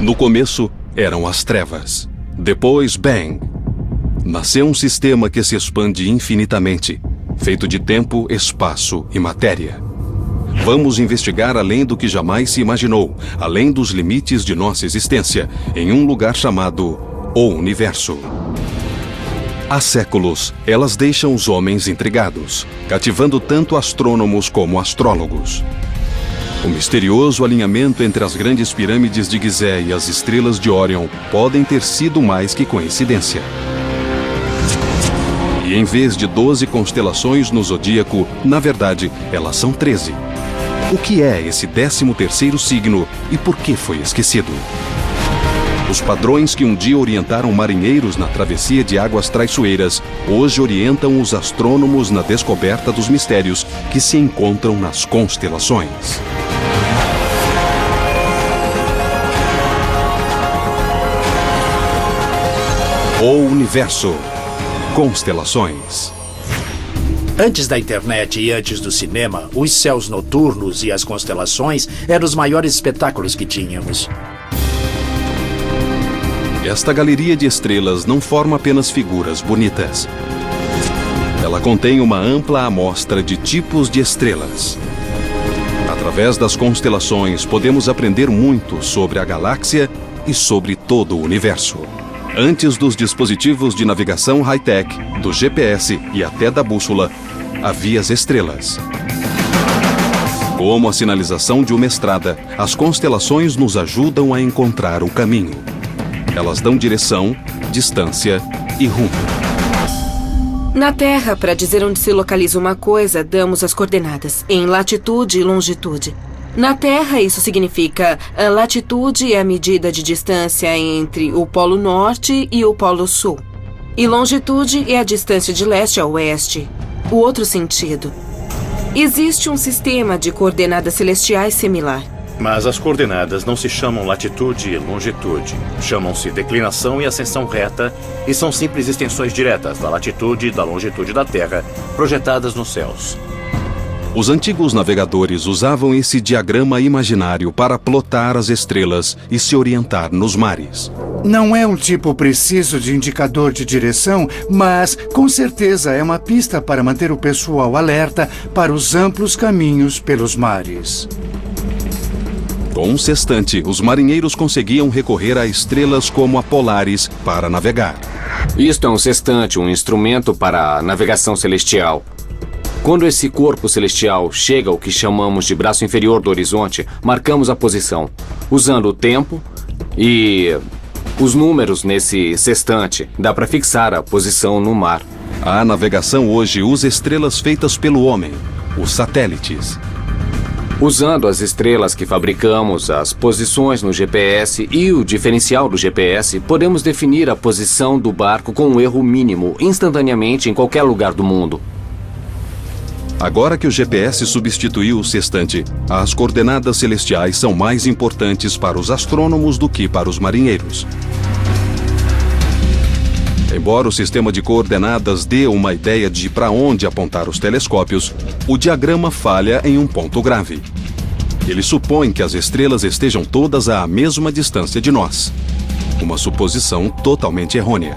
No começo, eram as trevas. Depois, Bang. Nasceu um sistema que se expande infinitamente, feito de tempo, espaço e matéria. Vamos investigar além do que jamais se imaginou, além dos limites de nossa existência, em um lugar chamado O Universo. Há séculos, elas deixam os homens intrigados, cativando tanto astrônomos como astrólogos. O misterioso alinhamento entre as grandes pirâmides de Gizé e as estrelas de Órion podem ter sido mais que coincidência. E em vez de 12 constelações no zodíaco, na verdade, elas são 13. O que é esse 13º signo e por que foi esquecido? Os padrões que um dia orientaram marinheiros na travessia de águas traiçoeiras, hoje orientam os astrônomos na descoberta dos mistérios que se encontram nas constelações. O Universo. Constelações. Antes da internet e antes do cinema, os céus noturnos e as constelações eram os maiores espetáculos que tínhamos. Esta galeria de estrelas não forma apenas figuras bonitas. Ela contém uma ampla amostra de tipos de estrelas. Através das constelações, podemos aprender muito sobre a galáxia e sobre todo o universo. Antes dos dispositivos de navegação high-tech, do GPS e até da bússola, havia as estrelas. Como a sinalização de uma estrada, as constelações nos ajudam a encontrar o caminho. Elas dão direção, distância e rumo. Na Terra, para dizer onde se localiza uma coisa, damos as coordenadas, em latitude e longitude. Na Terra, isso significa a latitude é a medida de distância entre o Polo Norte e o Polo Sul. E longitude é a distância de leste a oeste. O outro sentido. Existe um sistema de coordenadas celestiais similar. Mas as coordenadas não se chamam latitude e longitude. Chamam-se declinação e ascensão reta e são simples extensões diretas da latitude e da longitude da Terra, projetadas nos céus. Os antigos navegadores usavam esse diagrama imaginário para plotar as estrelas e se orientar nos mares. Não é um tipo preciso de indicador de direção, mas com certeza é uma pista para manter o pessoal alerta para os amplos caminhos pelos mares. Com um sextante, os marinheiros conseguiam recorrer a estrelas como a Polaris para navegar. Isto é um sextante, um instrumento para a navegação celestial. Quando esse corpo celestial chega ao que chamamos de braço inferior do horizonte, marcamos a posição, usando o tempo e os números nesse sextante. Dá para fixar a posição no mar. A navegação hoje usa estrelas feitas pelo homem, os satélites. Usando as estrelas que fabricamos, as posições no GPS e o diferencial do GPS, podemos definir a posição do barco com um erro mínimo, instantaneamente em qualquer lugar do mundo. Agora que o GPS substituiu o sextante, as coordenadas celestiais são mais importantes para os astrônomos do que para os marinheiros. Embora o sistema de coordenadas dê uma ideia de para onde apontar os telescópios, o diagrama falha em um ponto grave. Ele supõe que as estrelas estejam todas à mesma distância de nós. Uma suposição totalmente errônea.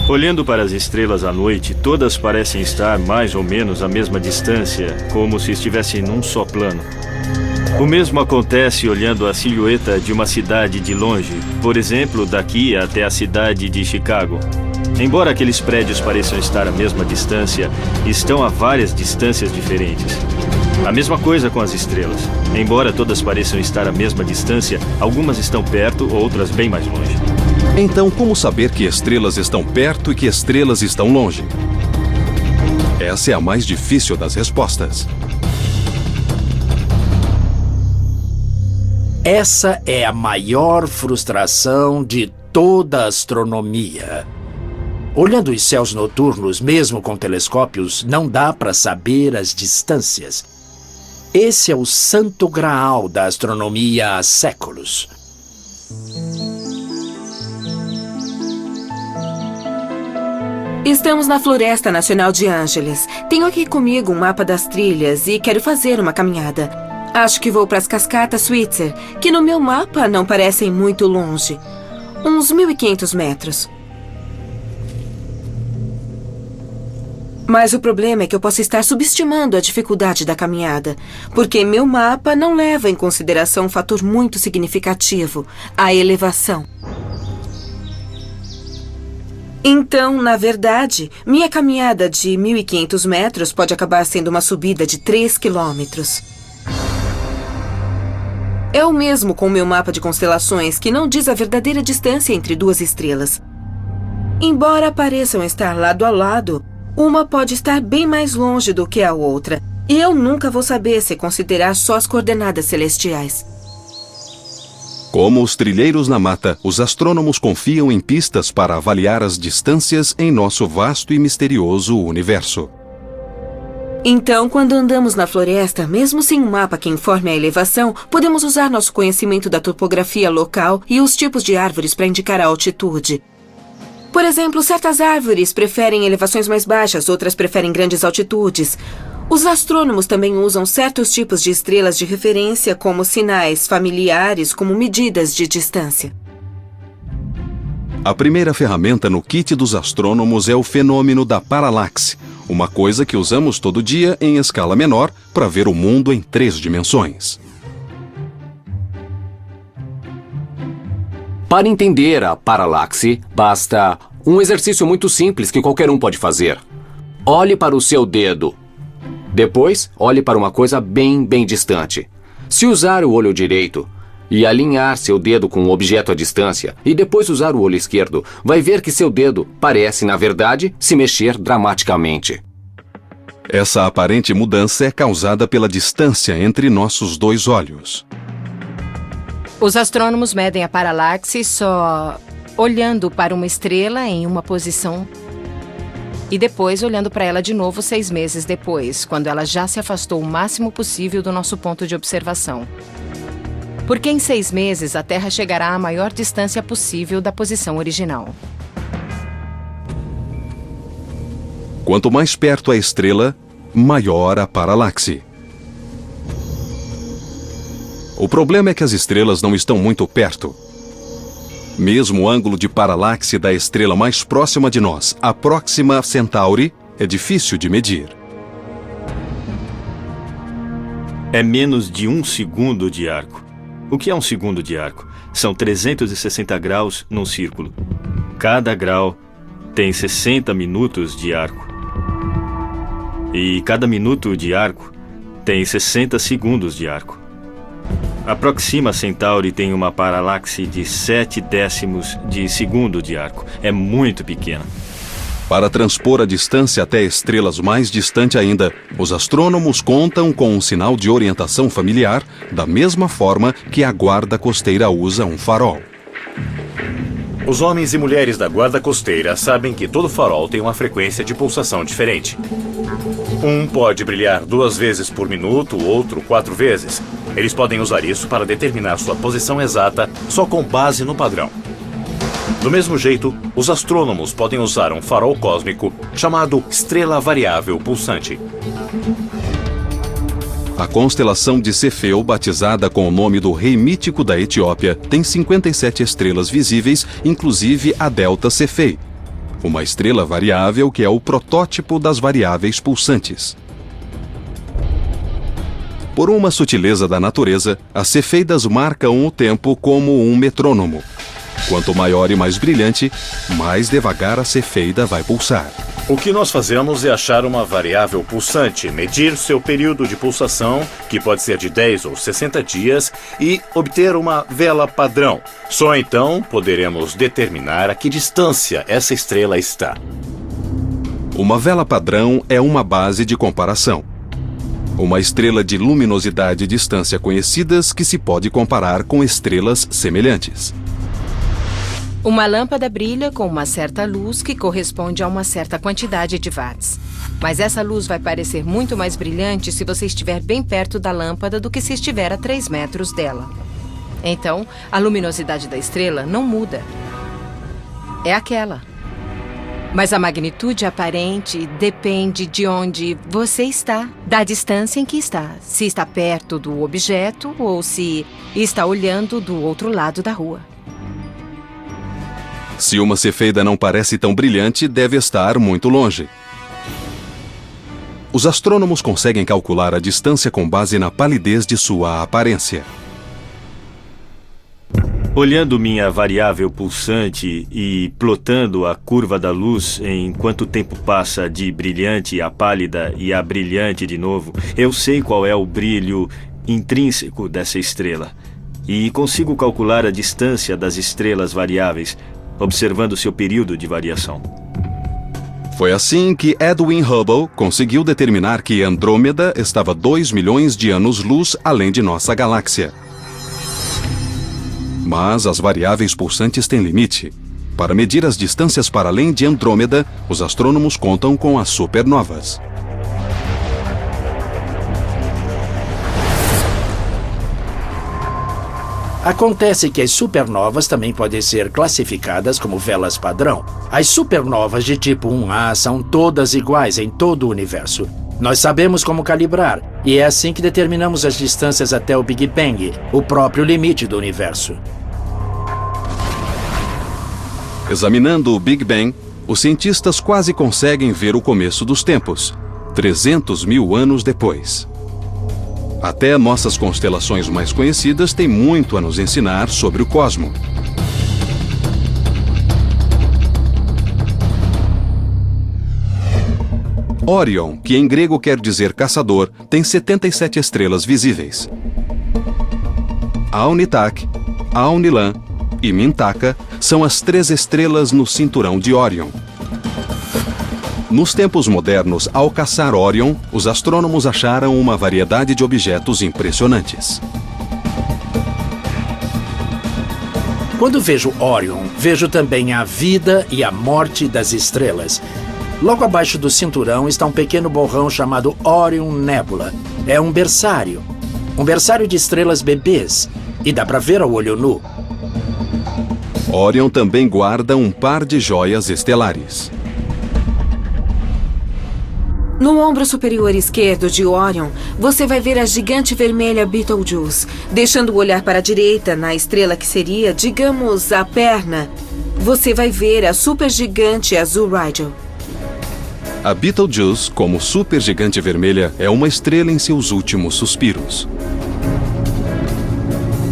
Olhando para as estrelas à noite, todas parecem estar mais ou menos à mesma distância, como se estivessem num só plano. O mesmo acontece olhando a silhueta de uma cidade de longe, por exemplo, daqui até a cidade de Chicago. Embora aqueles prédios pareçam estar à mesma distância, estão a várias distâncias diferentes. A mesma coisa com as estrelas. Embora todas pareçam estar à mesma distância, algumas estão perto, outras bem mais longe. Então, como saber que estrelas estão perto e que estrelas estão longe? Essa é a mais difícil das respostas. Essa é a maior frustração de toda a astronomia. Olhando os céus noturnos, mesmo com telescópios, não dá para saber as distâncias. Esse é o santo graal da astronomia há séculos. Estamos na Floresta Nacional de Angeles. Tenho aqui comigo um mapa das trilhas e quero fazer uma caminhada. Acho que vou para as cascatas Switzer, que no meu mapa não parecem muito longe. Uns 1.500 metros. Mas o problema é que eu posso estar subestimando a dificuldade da caminhada, porque meu mapa não leva em consideração um fator muito significativo, a elevação. Então, na verdade, minha caminhada de 1.500 metros pode acabar sendo uma subida de 3 quilômetros. É o mesmo com o meu mapa de constelações, que não diz a verdadeira distância entre duas estrelas. Embora pareçam estar lado a lado, uma pode estar bem mais longe do que a outra, e eu nunca vou saber se considerar só as coordenadas celestiais. Como os trilheiros na mata, os astrônomos confiam em pistas para avaliar as distâncias em nosso vasto e misterioso universo. Então, quando andamos na floresta, mesmo sem um mapa que informe a elevação, podemos usar nosso conhecimento da topografia local e os tipos de árvores para indicar a altitude. Por exemplo, certas árvores preferem elevações mais baixas, outras preferem grandes altitudes. Os astrônomos também usam certos tipos de estrelas de referência como sinais familiares, como medidas de distância. A primeira ferramenta no kit dos astrônomos é o fenômeno da paralaxe, uma coisa que usamos todo dia em escala menor para ver o mundo em 3 dimensões. Para entender a paralaxe, basta um exercício muito simples que qualquer um pode fazer. Olhe para o seu dedo. Depois, olhe para uma coisa bem distante. Se usar o olho direito e alinhar seu dedo com um objeto à distância, e depois usar o olho esquerdo, vai ver que seu dedo parece, na verdade, se mexer dramaticamente. Essa aparente mudança é causada pela distância entre nossos 2 olhos. Os astrônomos medem a paralaxe só olhando para uma estrela em uma posição e depois olhando para ela de novo 6 meses depois, quando ela já se afastou o máximo possível do nosso ponto de observação. Porque em 6 meses a Terra chegará à maior distância possível da posição original. Quanto mais perto a estrela, maior a paralaxe. O problema é que as estrelas não estão muito perto. Mesmo o ângulo de paralaxe da estrela mais próxima de nós, a Próxima Centauri, é difícil de medir. É menos de 1 segundo de arco. O que é 1 segundo de arco? São 360 graus num círculo. Cada grau tem 60 minutos de arco. E cada minuto de arco tem 60 segundos de arco. A Próxima Centauri tem uma paralaxe de 0,7 de segundo de arco. É muito pequena. Para transpor a distância até estrelas mais distantes ainda, os astrônomos contam com um sinal de orientação familiar, da mesma forma que a guarda costeira usa um farol. Os homens e mulheres da guarda costeira sabem que todo farol tem uma frequência de pulsação diferente. Um pode brilhar 2 vezes por minuto, o outro 4 vezes. Eles podem usar isso para determinar sua posição exata só com base no padrão. Do mesmo jeito, os astrônomos podem usar um farol cósmico chamado estrela variável pulsante. A constelação de Cefeu, batizada com o nome do rei mítico da Etiópia, tem 57 estrelas visíveis, inclusive a Delta Cephei, uma estrela variável que é o protótipo das variáveis pulsantes. Por uma sutileza da natureza, as cefeidas marcam o tempo como um metrônomo. Quanto maior e mais brilhante, mais devagar a cefeida vai pulsar. O que nós fazemos é achar uma variável pulsante, medir seu período de pulsação, que pode ser de 10 ou 60 dias, e obter uma vela padrão. Só então poderemos determinar a que distância essa estrela está. Uma vela padrão é uma base de comparação. Uma estrela de luminosidade e distância conhecidas que se pode comparar com estrelas semelhantes. Uma lâmpada brilha com uma certa luz que corresponde a uma certa quantidade de watts. Mas essa luz vai parecer muito mais brilhante se você estiver bem perto da lâmpada do que se estiver a 3 metros dela. Então, a luminosidade da estrela não muda. É aquela. Mas a magnitude aparente depende de onde você está, da distância em que está. Se está perto do objeto ou se está olhando do outro lado da rua. Se uma cefeida não parece tão brilhante, deve estar muito longe. Os astrônomos conseguem calcular a distância com base na palidez de sua aparência. Olhando minha variável pulsante e plotando a curva da luz em quanto tempo passa de brilhante a pálida e a brilhante de novo, eu sei qual é o brilho intrínseco dessa estrela. E consigo calcular a distância das estrelas variáveis, observando seu período de variação. Foi assim que Edwin Hubble conseguiu determinar que Andrômeda estava 2 milhões de anos-luz além de nossa galáxia. Mas as variáveis pulsantes têm limite. Para medir as distâncias para além de Andrômeda, os astrônomos contam com as supernovas. Acontece que as supernovas também podem ser classificadas como velas padrão. As supernovas de tipo 1A são todas iguais em todo o universo. Nós sabemos como calibrar, e é assim que determinamos as distâncias até o Big Bang, o próprio limite do universo. Examinando o Big Bang, os cientistas quase conseguem ver o começo dos tempos, 300 mil anos depois. Até nossas constelações mais conhecidas têm muito a nos ensinar sobre o cosmo. Órion, que em grego quer dizer caçador, tem 77 estrelas visíveis. Alnitak, Alnilam e Mintaka são as 3 estrelas no cinturão de Órion. Nos tempos modernos, ao caçar Órion, os astrônomos acharam uma variedade de objetos impressionantes. Quando vejo Órion, vejo também a vida e a morte das estrelas. Logo abaixo do cinturão está um pequeno borrão chamado Orion Nebula. É um berçário de estrelas bebês, e dá para ver ao olho nu. Órion também guarda um par de joias estelares. No ombro superior esquerdo de Órion, você vai ver a gigante vermelha Betelgeuse. Deixando o olhar para a direita, na estrela que seria, digamos, a perna, você vai ver a supergigante azul Rigel. A Betelgeuse, como supergigante vermelha, é uma estrela em seus últimos suspiros.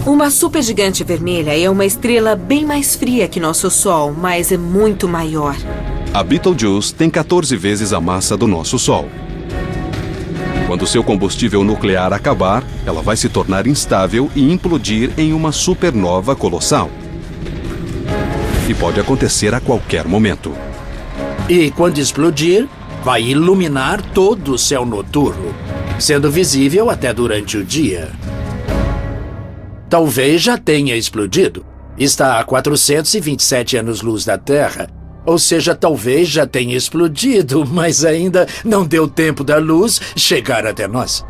Uma supergigante vermelha é uma estrela bem mais fria que nosso Sol, mas é muito maior. A Betelgeuse tem 14 vezes a massa do nosso Sol. Quando seu combustível nuclear acabar, ela vai se tornar instável e implodir em uma supernova colossal. E pode acontecer a qualquer momento. E quando explodir, vai iluminar todo o céu noturno, sendo visível até durante o dia. Talvez já tenha explodido. Está a 427 anos-luz da Terra. Ou seja, talvez já tenha explodido, mas ainda não deu tempo da luz chegar até nós.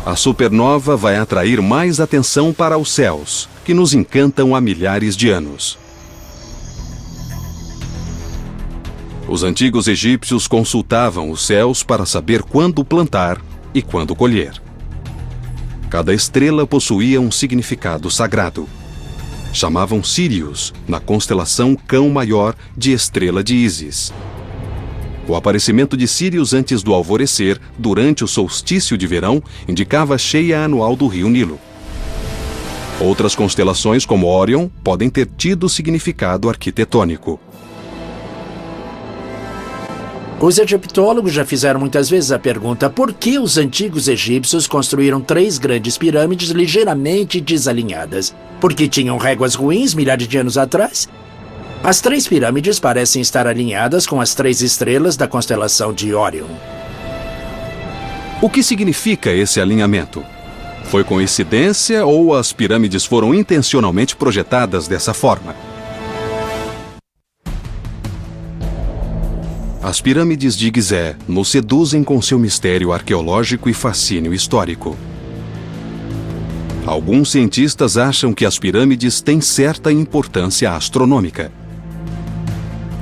A supernova vai atrair mais atenção para os céus, que nos encantam há milhares de anos. Os antigos egípcios consultavam os céus para saber quando plantar e quando colher. Cada estrela possuía um significado sagrado. Chamavam Sírius, na constelação Cão Maior de Estrela de Ísis. O aparecimento de Sírius antes do alvorecer, durante o solstício de verão, indicava a cheia anual do rio Nilo. Outras constelações, como Órion, podem ter tido significado arquitetônico. Os egiptólogos já fizeram muitas vezes a pergunta por que os antigos egípcios construíram 3 grandes pirâmides ligeiramente desalinhadas? Porque tinham réguas ruins milhares de anos atrás? As 3 pirâmides parecem estar alinhadas com as 3 estrelas da constelação de Órion. O que significa esse alinhamento? Foi coincidência ou as pirâmides foram intencionalmente projetadas dessa forma? As pirâmides de Gizé nos seduzem com seu mistério arqueológico e fascínio histórico. Alguns cientistas acham que as pirâmides têm certa importância astronômica.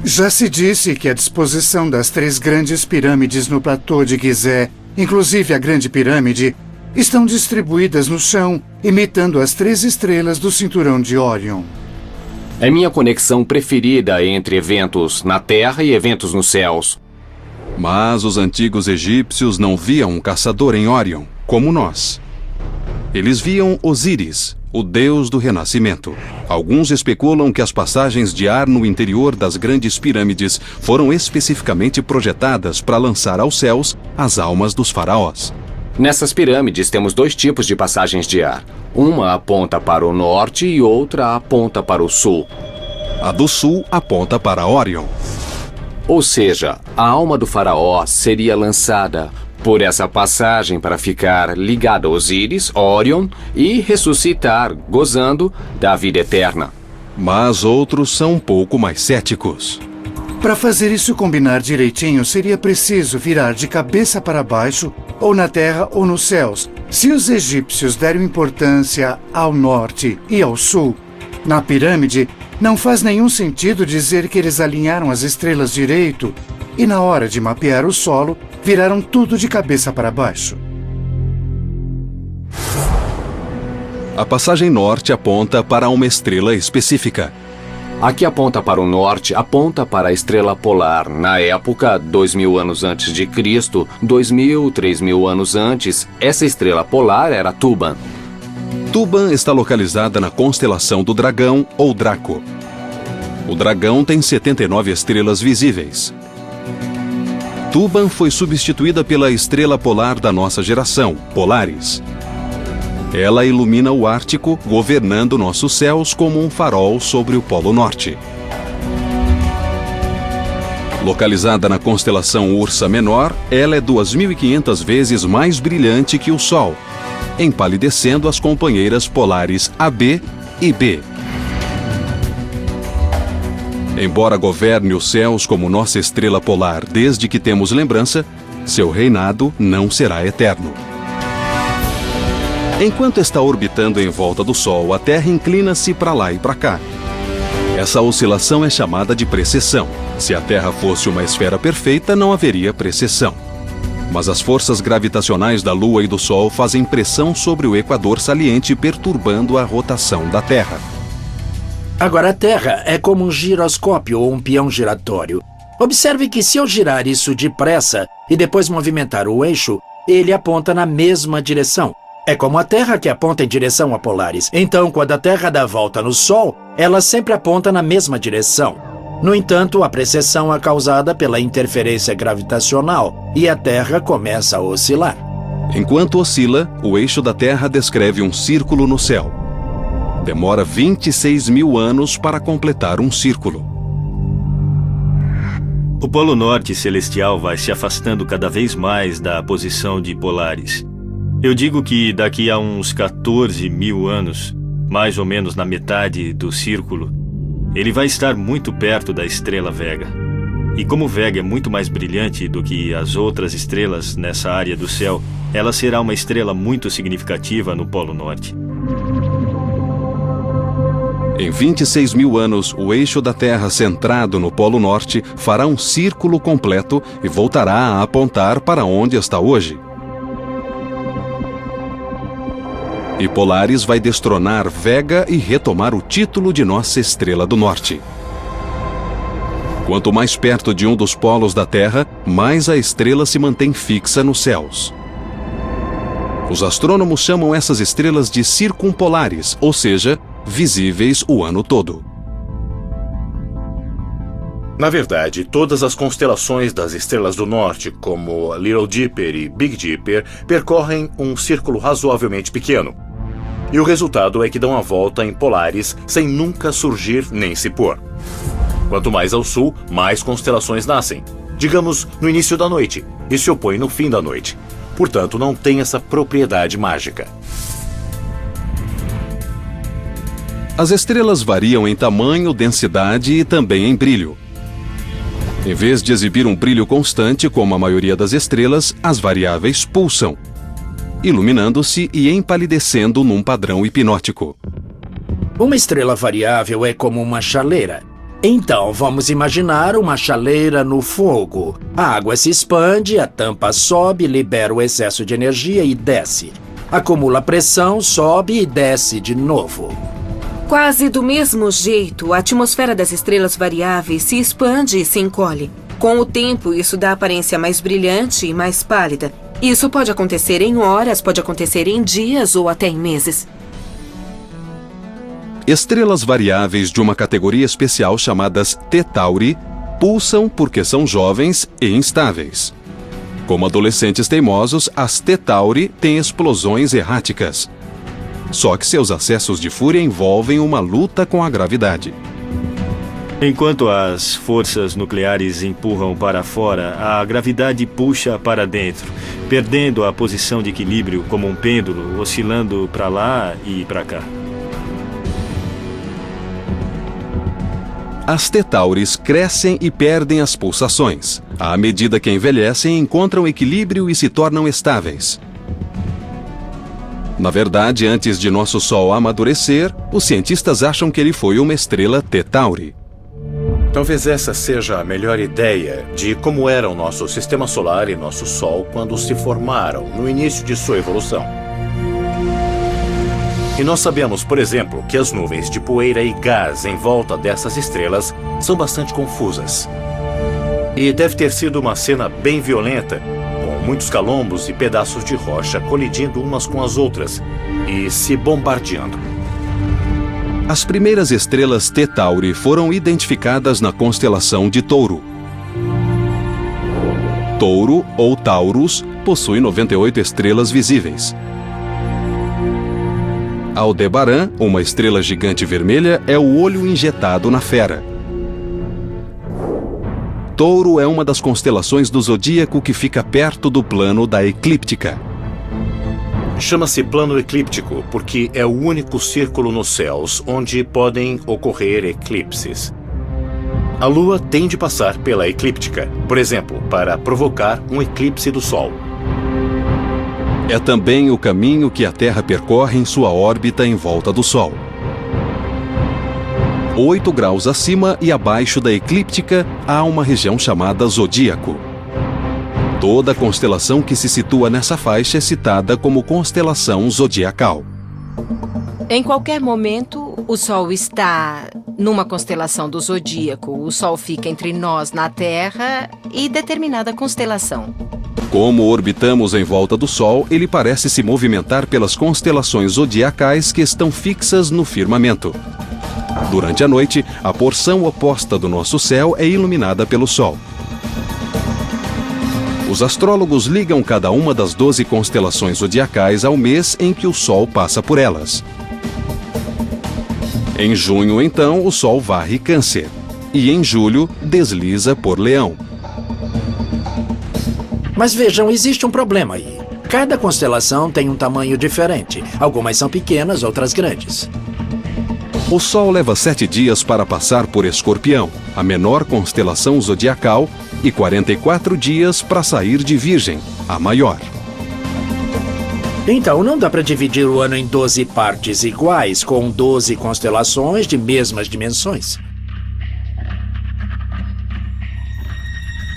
Já se disse que a disposição das 3 grandes pirâmides no platô de Gizé, inclusive a Grande Pirâmide, estão distribuídas no chão, imitando as 3 estrelas do cinturão de Órion. É minha conexão preferida entre eventos na Terra e eventos nos céus. Mas os antigos egípcios não viam um caçador em Órion, como nós. Eles viam Osíris, o deus do renascimento. Alguns especulam que as passagens de ar no interior das grandes pirâmides foram especificamente projetadas para lançar aos céus as almas dos faraós. Nessas pirâmides temos 2 tipos de passagens de ar. Uma aponta para o norte e outra aponta para o sul. A do sul aponta para Órion. Ou seja, a alma do faraó seria lançada por essa passagem para ficar ligada a Osíris, Órion e ressuscitar, gozando da vida eterna. Mas outros são um pouco mais céticos. Para fazer isso combinar direitinho, seria preciso virar de cabeça para baixo, ou na terra ou nos céus. Se os egípcios deram importância ao norte e ao sul, na pirâmide, não faz nenhum sentido dizer que eles alinharam as estrelas direito e, na hora de mapear o solo, viraram tudo de cabeça para baixo. A passagem norte aponta para uma estrela específica. Aqui aponta para o norte, aponta para a estrela polar. Na época, 2000 anos antes de Cristo, 2000, 3000 anos antes, essa estrela polar era Tuban. Tuban está localizada na constelação do Dragão ou Draco. O Dragão tem 79 estrelas visíveis. Tuban foi substituída pela estrela polar da nossa geração, Polaris. Ela ilumina o Ártico, governando nossos céus como um farol sobre o Polo Norte. Localizada na constelação Ursa Menor, ela é 2.500 vezes mais brilhante que o Sol, empalidecendo as companheiras polares AB e B. Embora governe os céus como nossa estrela polar desde que temos lembrança, seu reinado não será eterno. Enquanto está orbitando em volta do Sol, a Terra inclina-se para lá e para cá. Essa oscilação é chamada de precessão. Se a Terra fosse uma esfera perfeita, não haveria precessão. Mas as forças gravitacionais da Lua e do Sol fazem pressão sobre o equador saliente, perturbando a rotação da Terra. Agora, a Terra é como um giroscópio ou um peão giratório. Observe que se eu girar isso depressa e depois movimentar o eixo, ele aponta na mesma direção. É como a Terra que aponta em direção a Polaris. Então, quando a Terra dá volta no Sol, ela sempre aponta na mesma direção. No entanto, a precessão é causada pela interferência gravitacional e a Terra começa a oscilar. Enquanto oscila, o eixo da Terra descreve um círculo no céu. Demora 26.000 anos para completar um círculo. O Polo Norte celestial vai se afastando cada vez mais da posição de Polaris. Eu digo que daqui a uns 14.000 anos, mais ou menos na metade do círculo, ele vai estar muito perto da estrela Vega. E como Vega é muito mais brilhante do que as outras estrelas nessa área do céu, ela será uma estrela muito significativa no Polo Norte. Em 26.000 anos, o eixo da Terra centrado no Polo Norte fará um círculo completo e voltará a apontar para onde está hoje. E Polaris vai destronar Vega e retomar o título de nossa estrela do norte. Quanto mais perto de um dos polos da Terra, mais a estrela se mantém fixa nos céus. Os astrônomos chamam essas estrelas de circumpolares, ou seja, visíveis o ano todo. Na verdade, todas as constelações das estrelas do norte, como Little Dipper e Big Dipper, percorrem um círculo razoavelmente pequeno. E o resultado é que dão a volta em Polaris sem nunca surgir nem se pôr. Quanto mais ao sul, mais constelações nascem, digamos no início da noite, e se opõem no fim da noite. Portanto, não tem essa propriedade mágica. As estrelas variam em tamanho, densidade e também em brilho. Em vez de exibir um brilho constante, como a maioria das estrelas, as variáveis pulsam, iluminando-se e empalidecendo num padrão hipnótico. Uma estrela variável é como uma chaleira. Então, vamos imaginar uma chaleira no fogo. A água se expande, a tampa sobe, libera o excesso de energia e desce. Acumula pressão, sobe e desce de novo. Quase do mesmo jeito, a atmosfera das estrelas variáveis se expande e se encolhe. Com o tempo, isso dá aparência mais brilhante e mais pálida. Isso pode acontecer em horas, pode acontecer em dias ou até em meses. Estrelas variáveis de uma categoria especial chamadas T Tauri pulsam porque são jovens e instáveis. Como adolescentes teimosos, as T Tauri têm explosões erráticas. Só que seus acessos de fúria envolvem uma luta com a gravidade. Enquanto as forças nucleares empurram para fora, a gravidade puxa para dentro, perdendo a posição de equilíbrio como um pêndulo, oscilando para lá e para cá. As T Tauris crescem e perdem as pulsações. À medida que envelhecem, encontram equilíbrio e se tornam estáveis. Na verdade, antes de nosso Sol amadurecer, os cientistas acham que ele foi uma estrela T Tauri. Talvez essa seja a melhor ideia de como era o nosso sistema solar e nosso Sol quando se formaram no início de sua evolução. E nós sabemos, por exemplo, que as nuvens de poeira e gás em volta dessas estrelas são bastante confusas. E deve ter sido uma cena bem violenta, com muitos calombos e pedaços de rocha colidindo umas com as outras e se bombardeando. As primeiras estrelas T Tauri foram identificadas na constelação de Touro. Touro, ou Taurus, possui 98 estrelas visíveis. Aldebaran, uma estrela gigante vermelha, é o olho injetado na fera. Touro é uma das constelações do zodíaco que fica perto do plano da eclíptica. Chama-se plano eclíptico porque é o único círculo nos céus onde podem ocorrer eclipses. A Lua tem de passar pela eclíptica, por exemplo, para provocar um eclipse do Sol. É também o caminho que a Terra percorre em sua órbita em volta do Sol. 8 graus acima e abaixo da eclíptica há uma região chamada zodíaco. Toda constelação que se situa nessa faixa é citada como constelação zodiacal. Em qualquer momento, o Sol está numa constelação do zodíaco. O Sol fica entre nós na Terra e determinada constelação. Como orbitamos em volta do Sol, ele parece se movimentar pelas constelações zodiacais que estão fixas no firmamento. Durante a noite, a porção oposta do nosso céu é iluminada pelo Sol. Os astrólogos ligam cada uma das 12 constelações zodiacais ao mês em que o Sol passa por elas. Em junho, então, o Sol varre Câncer. E em julho, desliza por Leão. Mas vejam, existe um problema aí. Cada constelação tem um tamanho diferente. Algumas são pequenas, outras grandes. O Sol leva 7 dias para passar por Escorpião, a menor constelação zodiacal, e 44 dias para sair de Virgem, a maior. Então, não dá para dividir o ano em 12 partes iguais, com 12 constelações de mesmas dimensões.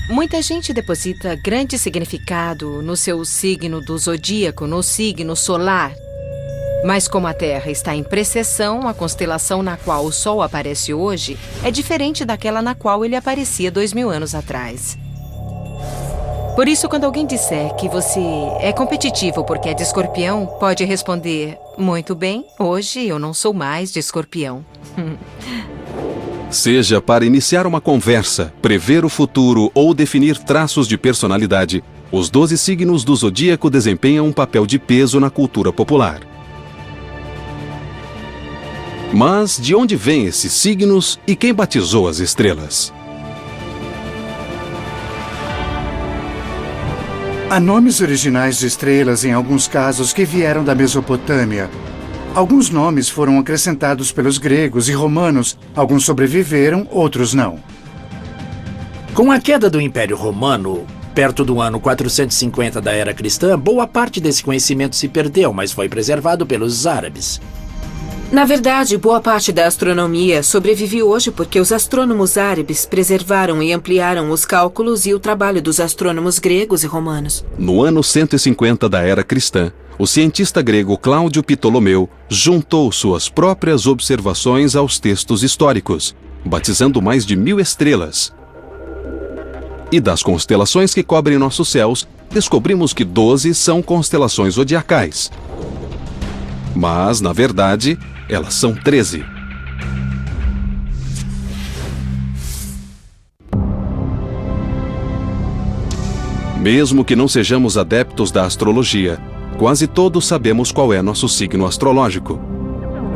Muita gente deposita grande significado no seu signo do zodíaco, no signo solar. Mas como a Terra está em precessão, a constelação na qual o Sol aparece hoje é diferente daquela na qual ele aparecia 2000 anos atrás. Por isso, quando alguém disser que você é competitivo porque é de Escorpião, pode responder: muito bem, hoje eu não sou mais de Escorpião. Seja para iniciar uma conversa, prever o futuro ou definir traços de personalidade, os 12 signos do zodíaco desempenham um papel de peso na cultura popular. Mas de onde vêm esses signos e quem batizou as estrelas? Há nomes originais de estrelas em alguns casos que vieram da Mesopotâmia. Alguns nomes foram acrescentados pelos gregos e romanos. Alguns sobreviveram, outros não. Com a queda do Império Romano, perto do ano 450 da Era Cristã, boa parte desse conhecimento se perdeu, mas foi preservado pelos árabes. Na verdade, boa parte da astronomia sobrevive hoje porque os astrônomos árabes preservaram e ampliaram os cálculos e o trabalho dos astrônomos gregos e romanos. No ano 150 da era cristã, o cientista grego Cláudio Ptolomeu juntou suas próprias observações aos textos históricos, batizando mais de 1000 estrelas. E das constelações que cobrem nossos céus, descobrimos que 12 são constelações zodiacais. Mas, na verdade, elas são 13. Mesmo que não sejamos adeptos da astrologia, quase todos sabemos qual é nosso signo astrológico.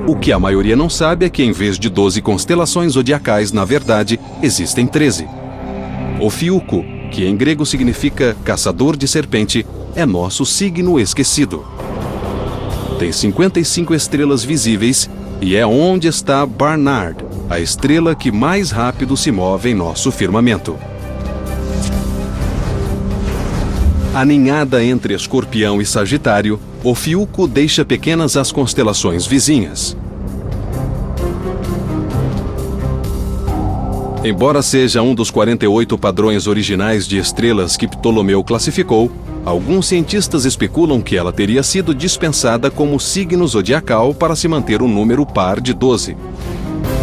O que a maioria não sabe é que, em vez de 12 constelações zodiacais, na verdade, existem 13. Ofiuco, que em grego significa caçador de serpente, é nosso signo esquecido. Tem 55 estrelas visíveis e é onde está Barnard, a estrela que mais rápido se move em nosso firmamento. Aninhada entre Escorpião e Sagitário, Ofiuco deixa pequenas as constelações vizinhas. Embora seja um dos 48 padrões originais de estrelas que Ptolomeu classificou, alguns cientistas especulam que ela teria sido dispensada como signo zodiacal para se manter um número par de 12.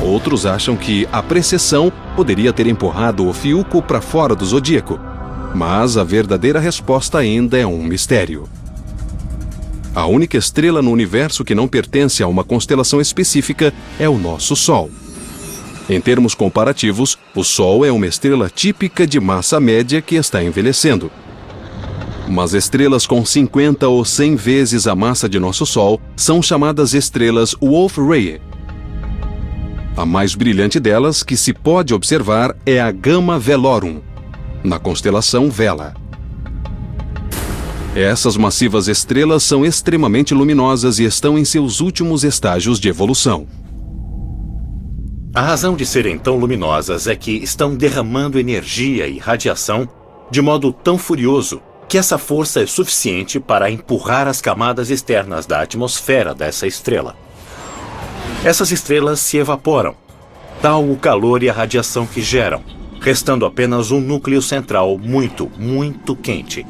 Outros acham que a precessão poderia ter empurrado Ofiuco para fora do zodíaco, mas a verdadeira resposta ainda é um mistério. A única estrela no universo que não pertence a uma constelação específica é o nosso Sol. Em termos comparativos, o Sol é uma estrela típica de massa média que está envelhecendo. Mas estrelas com 50 ou 100 vezes a massa de nosso Sol são chamadas estrelas Wolf-Rayet. A mais brilhante delas, que se pode observar, é a Gamma Velorum, na constelação Vela. Essas massivas estrelas são extremamente luminosas e estão em seus últimos estágios de evolução. A razão de serem tão luminosas é que estão derramando energia e radiação de modo tão furioso que essa força é suficiente para empurrar as camadas externas da atmosfera dessa estrela. Essas estrelas se evaporam, tal o calor e a radiação que geram, restando apenas um núcleo central muito, muito quente.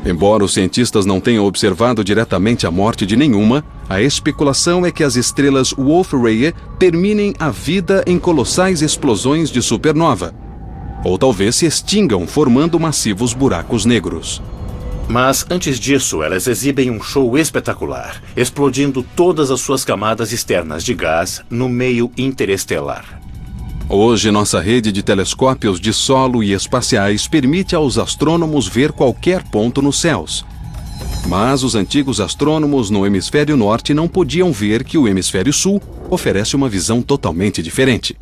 Embora os cientistas não tenham observado diretamente a morte de nenhuma, a especulação é que as estrelas Wolf-Rayet terminem a vida em colossais explosões de supernova, ou talvez se extingam formando massivos buracos negros. Mas antes disso, elas exibem um show espetacular, explodindo todas as suas camadas externas de gás no meio interestelar. Hoje, nossa rede de telescópios de solo e espaciais permite aos astrônomos ver qualquer ponto nos céus. Mas os antigos astrônomos no hemisfério norte não podiam ver que o hemisfério sul oferece uma visão totalmente diferente.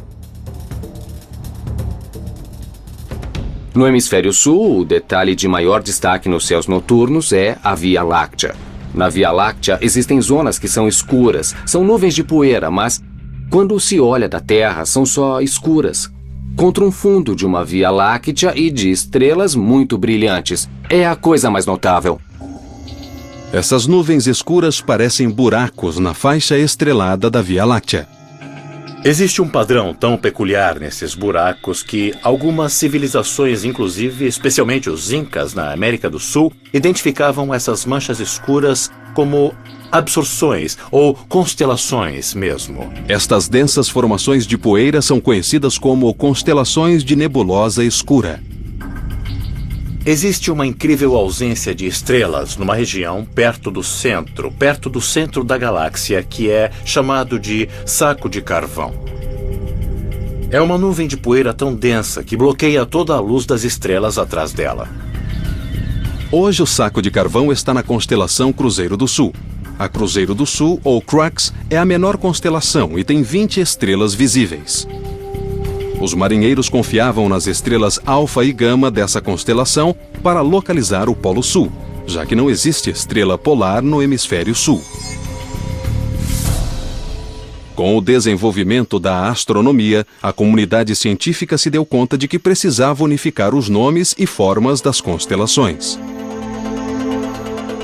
No hemisfério sul, o detalhe de maior destaque nos céus noturnos é a Via Láctea. Na Via Láctea existem zonas que são escuras, são nuvens de poeira, mas quando se olha da Terra, são só escuras, contra um fundo de uma Via Láctea e de estrelas muito brilhantes. É a coisa mais notável. Essas nuvens escuras parecem buracos na faixa estrelada da Via Láctea. Existe um padrão tão peculiar nesses buracos que algumas civilizações, inclusive especialmente os Incas na América do Sul, identificavam essas manchas escuras como absorções ou constelações mesmo. Estas densas formações de poeira são conhecidas como constelações de nebulosa escura. Existe uma incrível ausência de estrelas numa região perto do centro da galáxia, que é chamado de saco de carvão. É uma nuvem de poeira tão densa que bloqueia toda a luz das estrelas atrás dela. Hoje o saco de carvão está na constelação Cruzeiro do Sul. A Cruzeiro do Sul, ou Crux, é a menor constelação e tem 20 estrelas visíveis. Os marinheiros confiavam nas estrelas Alfa e Gama dessa constelação para localizar o Polo Sul, já que não existe estrela polar no hemisfério sul. Com o desenvolvimento da astronomia, a comunidade científica se deu conta de que precisava unificar os nomes e formas das constelações.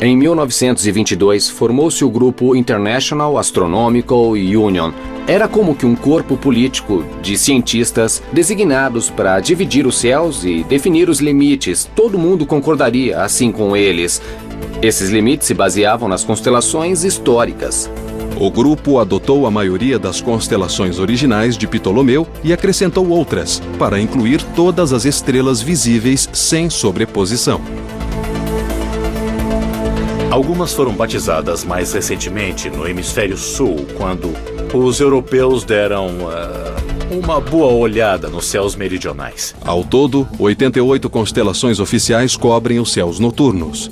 Em 1922, formou-se o grupo International Astronomical Union. Era como que um corpo político de cientistas designados para dividir os céus e definir os limites. Todo mundo concordaria assim com eles. Esses limites se baseavam nas constelações históricas. O grupo adotou a maioria das constelações originais de Ptolomeu e acrescentou outras, para incluir todas as estrelas visíveis sem sobreposição. Algumas foram batizadas mais recentemente no hemisfério sul, quando os europeus deram uma boa olhada nos céus meridionais. Ao todo, 88 constelações oficiais cobrem os céus noturnos.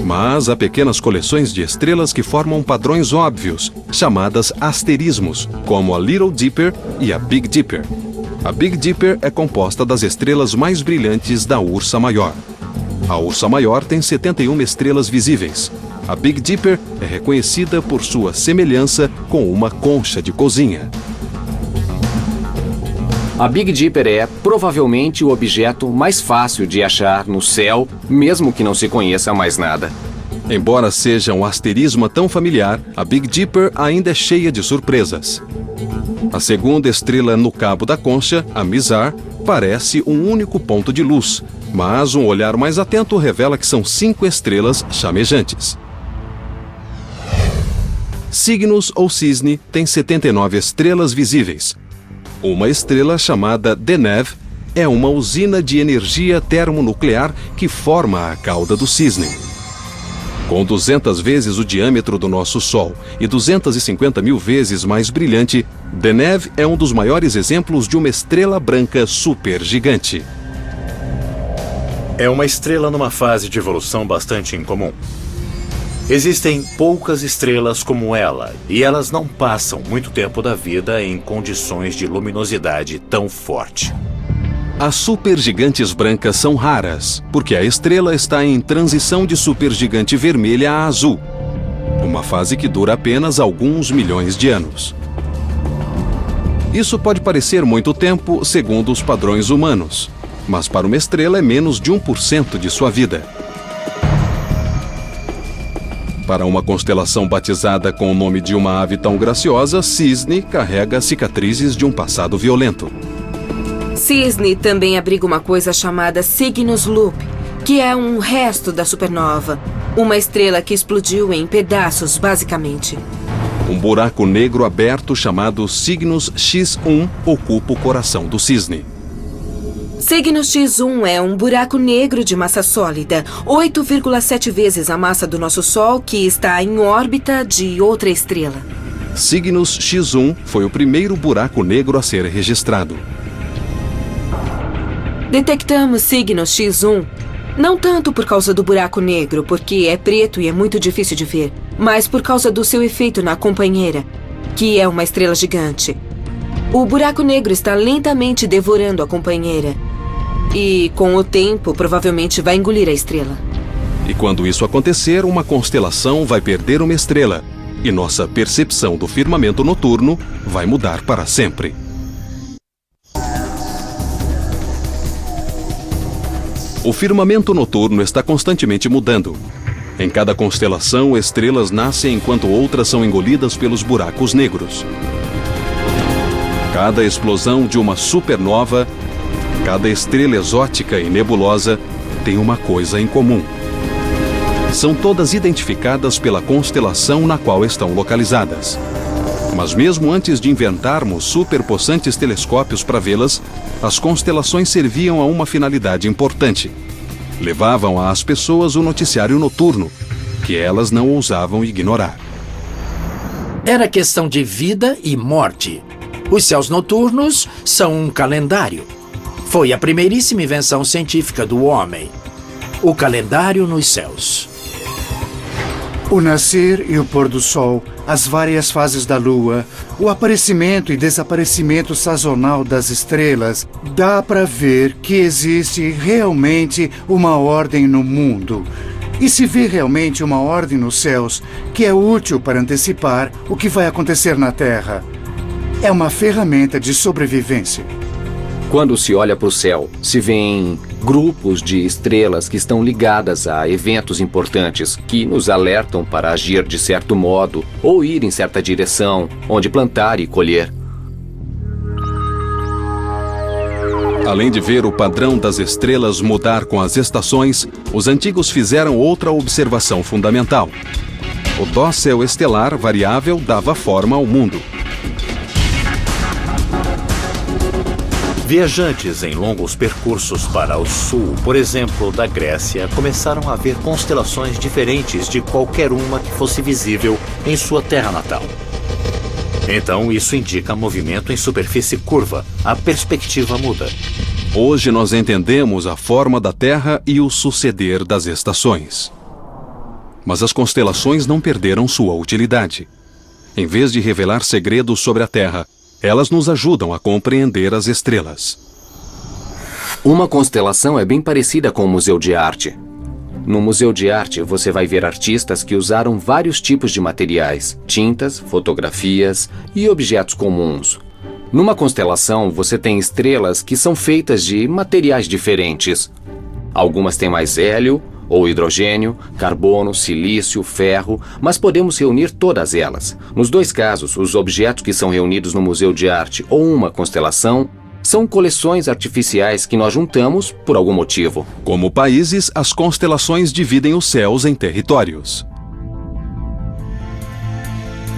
Mas há pequenas coleções de estrelas que formam padrões óbvios, chamadas asterismos, como a Little Dipper e a Big Dipper. A Big Dipper é composta das estrelas mais brilhantes da Ursa Maior. A Ursa Maior tem 71 estrelas visíveis. A Big Dipper é reconhecida por sua semelhança com uma concha de cozinha. A Big Dipper é, provavelmente, o objeto mais fácil de achar no céu, mesmo que não se conheça mais nada. Embora seja um asterismo tão familiar, a Big Dipper ainda é cheia de surpresas. A segunda estrela no cabo da concha, a Mizar, parece um único ponto de luz, mas um olhar mais atento revela que são 5 estrelas chamejantes. Cygnus ou Cisne tem 79 estrelas visíveis. Uma estrela chamada Deneb é uma usina de energia termonuclear que forma a cauda do cisne. Com 200 vezes o diâmetro do nosso Sol e 250 mil vezes mais brilhante, Deneb é um dos maiores exemplos de uma estrela branca supergigante. É uma estrela numa fase de evolução bastante incomum. Existem poucas estrelas como ela, e elas não passam muito tempo da vida em condições de luminosidade tão forte. As supergigantes brancas são raras, porque a estrela está em transição de supergigante vermelha a azul, uma fase que dura apenas alguns milhões de anos. Isso pode parecer muito tempo segundo os padrões humanos, mas para uma estrela é menos de 1% de sua vida. Para uma constelação batizada com o nome de uma ave tão graciosa, Cisne carrega cicatrizes de um passado violento. Cisne também abriga uma coisa chamada Cygnus Loop, que é um resto da supernova, uma estrela que explodiu em pedaços, basicamente. Um buraco negro aberto chamado Cygnus X1 ocupa o coração do Cisne. Cygnus X1 é um buraco negro de massa sólida, 8,7 vezes a massa do nosso Sol, que está em órbita de outra estrela. Cygnus X1 foi o primeiro buraco negro a ser registrado. Detectamos Cygnus X1 não tanto por causa do buraco negro, porque é preto e é muito difícil de ver, mas por causa do seu efeito na companheira, que é uma estrela gigante. O buraco negro está lentamente devorando a companheira. E, com o tempo, provavelmente vai engolir a estrela. E quando isso acontecer, uma constelação vai perder uma estrela. E nossa percepção do firmamento noturno vai mudar para sempre. O firmamento noturno está constantemente mudando. Em cada constelação, estrelas nascem enquanto outras são engolidas pelos buracos negros. Cada explosão de uma supernova, cada estrela exótica e nebulosa tem uma coisa em comum. São todas identificadas pela constelação na qual estão localizadas. Mas mesmo antes de inventarmos superpossantes telescópios para vê-las, as constelações serviam a uma finalidade importante. Levavam às pessoas o noticiário noturno, que elas não ousavam ignorar. Era questão de vida e morte. Os céus noturnos são um calendário. Foi a primeiríssima invenção científica do homem. O calendário nos céus. O nascer e o pôr do sol, as várias fases da lua, o aparecimento e desaparecimento sazonal das estrelas, dá para ver que existe realmente uma ordem no mundo. E se vê realmente uma ordem nos céus que é útil para antecipar o que vai acontecer na Terra. É uma ferramenta de sobrevivência. Quando se olha para o céu, se vêem grupos de estrelas que estão ligadas a eventos importantes que nos alertam para agir de certo modo ou ir em certa direção, onde plantar e colher. Além de ver o padrão das estrelas mudar com as estações, os antigos fizeram outra observação fundamental. O dossel estelar variável dava forma ao mundo. Viajantes em longos percursos para o sul, por exemplo, da Grécia, começaram a ver constelações diferentes de qualquer uma que fosse visível em sua terra natal. Então, isso indica movimento em superfície curva. A perspectiva muda. Hoje nós entendemos a forma da Terra e o suceder das estações. Mas as constelações não perderam sua utilidade. Em vez de revelar segredos sobre a Terra, elas nos ajudam a compreender as estrelas. Uma constelação é bem parecida com o Museu de Arte. No Museu de Arte, você vai ver artistas que usaram vários tipos de materiais, tintas, fotografias e objetos comuns. Numa constelação, você tem estrelas que são feitas de materiais diferentes. Algumas têm mais hélio ou hidrogênio, carbono, silício, ferro, mas podemos reunir todas elas. Nos dois casos, os objetos que são reunidos no Museu de Arte ou uma constelação são coleções artificiais que nós juntamos por algum motivo. Como países, as constelações dividem os céus em territórios.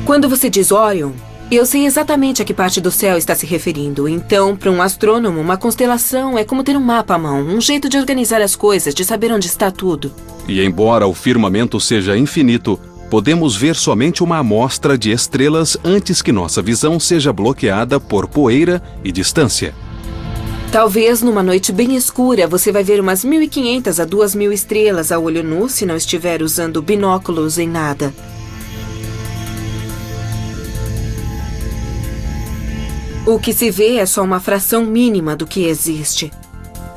Quando você diz Órion, eu sei exatamente a que parte do céu está se referindo. Então, para um astrônomo, uma constelação é como ter um mapa à mão, um jeito de organizar as coisas, de saber onde está tudo. E embora o firmamento seja infinito, podemos ver somente uma amostra de estrelas antes que nossa visão seja bloqueada por poeira e distância. Talvez numa noite bem escura você vai ver umas 1.500 a 2.000 estrelas a olho nu se não estiver usando binóculos em nada. O que se vê é só uma fração mínima do que existe.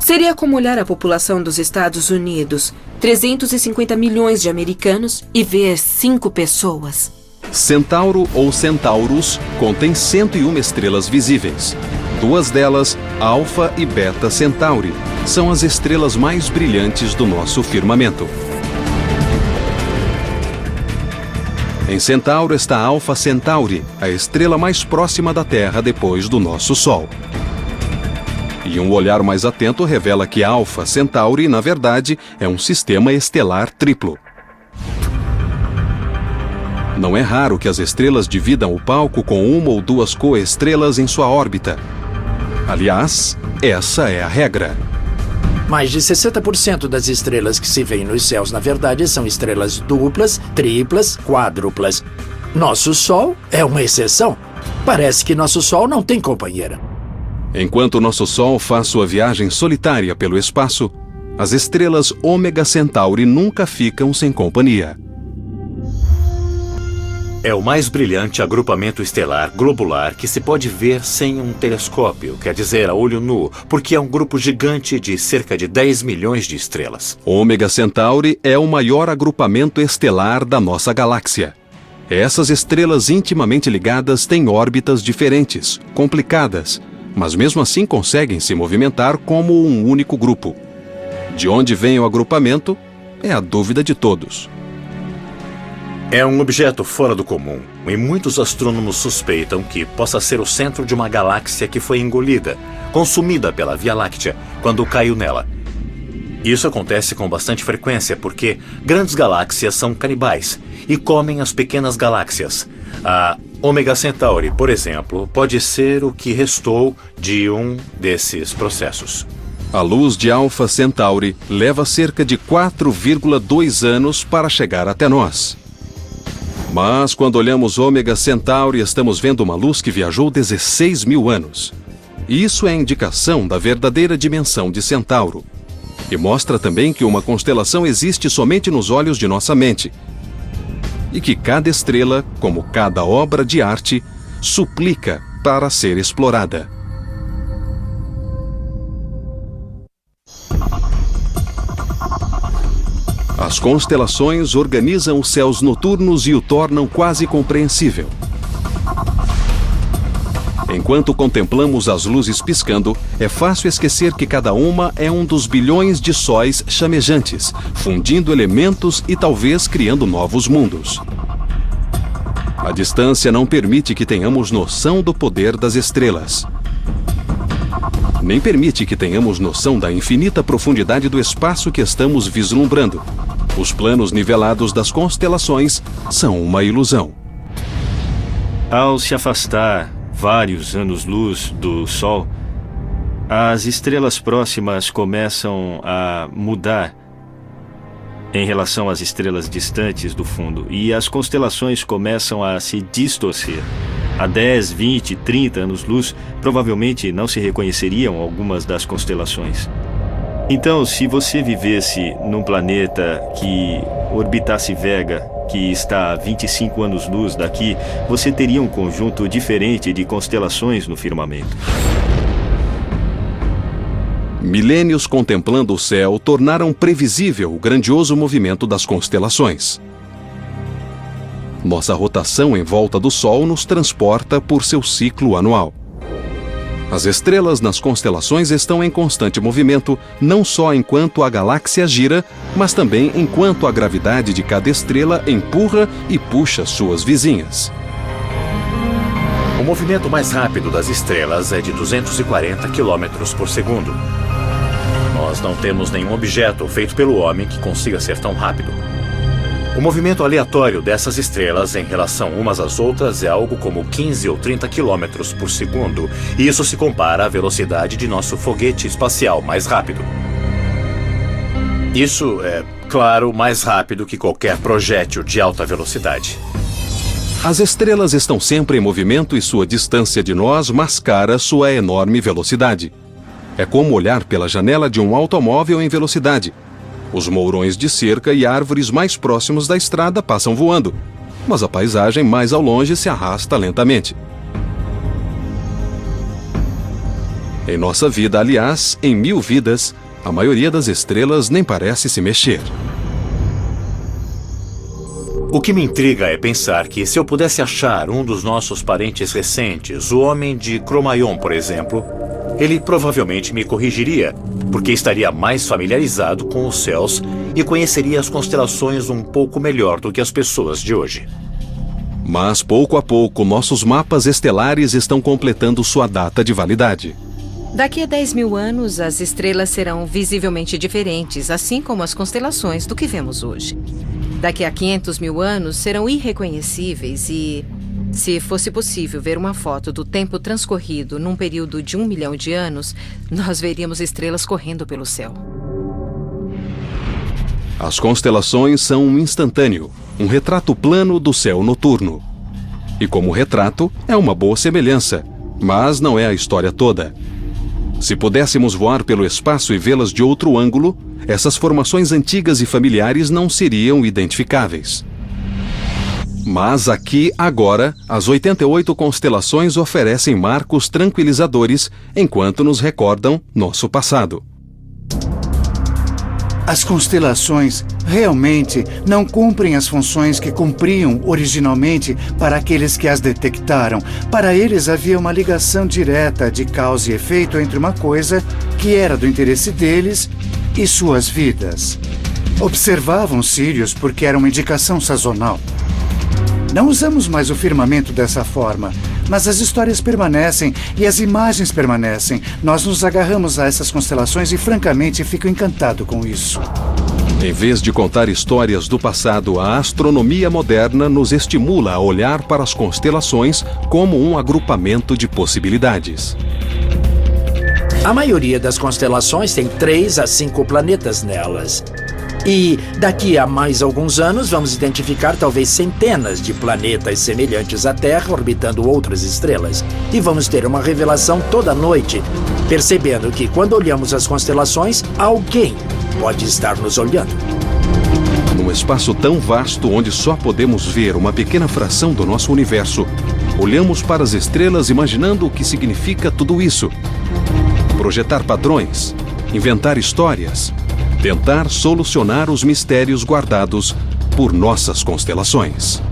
Seria como olhar a população dos Estados Unidos, 350 milhões de americanos, e ver 5 pessoas. Centauro ou Centaurus contém 101 estrelas visíveis. 2 delas, Alfa e Beta Centauri, são as estrelas mais brilhantes do nosso firmamento. Em Centauro está Alfa Centauri, a estrela mais próxima da Terra depois do nosso Sol. E um olhar mais atento revela que Alfa Centauri, na verdade, é um sistema estelar triplo. Não é raro que as estrelas dividam o palco com 1 ou 2 coestrelas em sua órbita. Aliás, essa é a regra. Mais de 60% das estrelas que se veem nos céus, na verdade, são estrelas duplas, triplas, quádruplas. Nosso Sol é uma exceção. Parece que nosso Sol não tem companheira. Enquanto nosso Sol faz sua viagem solitária pelo espaço, as estrelas Ômega Centauri nunca ficam sem companhia. É o mais brilhante agrupamento estelar globular que se pode ver sem um telescópio, quer dizer, a olho nu, porque é um grupo gigante de cerca de 10 milhões de estrelas. Ômega Centauri é o maior agrupamento estelar da nossa galáxia. Essas estrelas intimamente ligadas têm órbitas diferentes, complicadas, mas mesmo assim conseguem se movimentar como um único grupo. De onde vem o agrupamento é a dúvida de todos. É um objeto fora do comum, e muitos astrônomos suspeitam que possa ser o centro de uma galáxia que foi engolida, consumida pela Via Láctea, quando caiu nela. Isso acontece com bastante frequência porque grandes galáxias são canibais e comem as pequenas galáxias. A Ômega Centauri, por exemplo, pode ser o que restou de um desses processos. A luz de Alfa Centauri leva cerca de 4,2 anos para chegar até nós. Mas quando olhamos Ômega Centauri, estamos vendo uma luz que viajou 16 mil anos. Isso é indicação da verdadeira dimensão de Centauro. E mostra também que uma constelação existe somente nos olhos de nossa mente. E que cada estrela, como cada obra de arte, suplica para ser explorada. As constelações organizam os céus noturnos e o tornam quase compreensível. Enquanto contemplamos as luzes piscando, é fácil esquecer que cada uma é um dos bilhões de sóis chamejantes, fundindo elementos e talvez criando novos mundos. A distância não permite que tenhamos noção do poder das estrelas. Nem permite que tenhamos noção da infinita profundidade do espaço que estamos vislumbrando. Os planos nivelados das constelações são uma ilusão. Ao se afastar vários anos-luz do Sol, as estrelas próximas começam a mudar em relação às estrelas distantes do fundo, e as constelações começam a se distorcer. Há 10, 20, 30 anos-luz, provavelmente não se reconheceriam algumas das constelações. Então, se você vivesse num planeta que orbitasse Vega, que está a 25 anos-luz daqui, você teria um conjunto diferente de constelações no firmamento. Milênios contemplando o céu tornaram previsível o grandioso movimento das constelações. Nossa rotação em volta do Sol nos transporta por seu ciclo anual. As estrelas nas constelações estão em constante movimento, não só enquanto a galáxia gira, mas também enquanto a gravidade de cada estrela empurra e puxa suas vizinhas. O movimento mais rápido das estrelas é de 240 km por segundo. Nós não temos nenhum objeto feito pelo homem que consiga ser tão rápido. O movimento aleatório dessas estrelas em relação umas às outras é algo como 15 ou 30 km por segundo, e isso se compara à velocidade de nosso foguete espacial mais rápido. Isso é, claro, mais rápido que qualquer projétil de alta velocidade. As estrelas estão sempre em movimento e sua distância de nós mascara sua enorme velocidade. É como olhar pela janela de um automóvel em velocidade. Os mourões de cerca e árvores mais próximos da estrada passam voando, mas a paisagem mais ao longe se arrasta lentamente. Em nossa vida, aliás, em 1000 vidas, a maioria das estrelas nem parece se mexer. O que me intriga é pensar que, se eu pudesse achar um dos nossos parentes recentes, o homem de Cro-Magnon, por exemplo, ele provavelmente me corrigiria, porque estaria mais familiarizado com os céus e conheceria as constelações um pouco melhor do que as pessoas de hoje. Mas, pouco a pouco, nossos mapas estelares estão completando sua data de validade. Daqui a 10.000 anos, as estrelas serão visivelmente diferentes, assim como as constelações do que vemos hoje. Daqui a 500.000 anos, serão irreconhecíveis e, se fosse possível ver uma foto do tempo transcorrido num período de 1 milhão de anos, nós veríamos estrelas correndo pelo céu. As constelações são um instantâneo, um retrato plano do céu noturno. E como retrato, é uma boa semelhança, mas não é a história toda. Se pudéssemos voar pelo espaço e vê-las de outro ângulo, essas formações antigas e familiares não seriam identificáveis. Mas aqui, agora, as 88 constelações oferecem marcos tranquilizadores enquanto nos recordam nosso passado. As constelações realmente não cumprem as funções que cumpriam originalmente para aqueles que as detectaram. Para eles havia uma ligação direta de causa e efeito entre uma coisa que era do interesse deles e suas vidas. Observavam Sírius porque era uma indicação sazonal. Não usamos mais o firmamento dessa forma, mas as histórias permanecem e as imagens permanecem. Nós nos agarramos a essas constelações e, francamente, fico encantado com isso. Em vez de contar histórias do passado, a astronomia moderna nos estimula a olhar para as constelações como um agrupamento de possibilidades. A maioria das constelações tem 3 a 5 planetas nelas. E daqui a mais alguns anos vamos identificar talvez centenas de planetas semelhantes à Terra orbitando outras estrelas. E vamos ter uma revelação toda noite, percebendo que quando olhamos as constelações, alguém pode estar nos olhando. Num espaço tão vasto onde só podemos ver uma pequena fração do nosso universo, olhamos para as estrelas imaginando o que significa tudo isso. Projetar padrões, inventar histórias, tentar solucionar os mistérios guardados por nossas constelações.